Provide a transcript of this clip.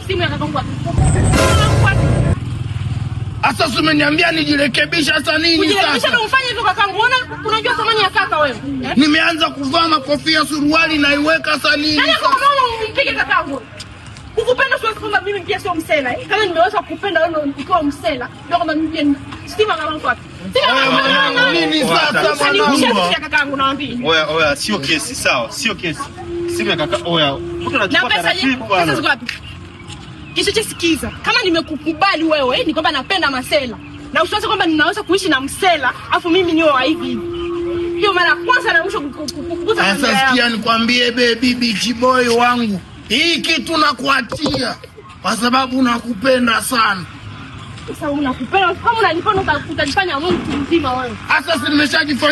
Simu ya kakangu. Sasa umeniambia nijirekebisha sasa nini sasa? Kujirekebisha ndio ufanye hivyo kakangu. Unajua thamani ya kaka wewe. Nimeanza kuvaa makofia suruali na iweka sasa nini? Nani kama umpige kakangu? Kukupenda sio kwamba mimi pia sio msela. Kama nimeweza kukupenda wewe ukiwa msela, ndio kama mimi pia stima kama kwa. Nini sasa mwanangu? Kakangu naambia. Oya sio kesi sawa, sio kesi. Simu ya kaka mtu anachukua taratibu bwana. Pesa ngapi? Kisha sikiza. Kama nimekukubali wewe ni kwamba napenda masela. Na usiwaze kwamba ninaweza kuishi na msela afu mimi niwe wa hivi. Hiyo mara kwanza na mwisho kukukuza. Sasa sikia nikwambie baby beach boy wangu. Hii kitu nakuatia kwa sababu nakupenda sana. Sasa unakupenda kama unanipenda utajifanya mtu mzima wewe. Sasa nimeshajifanya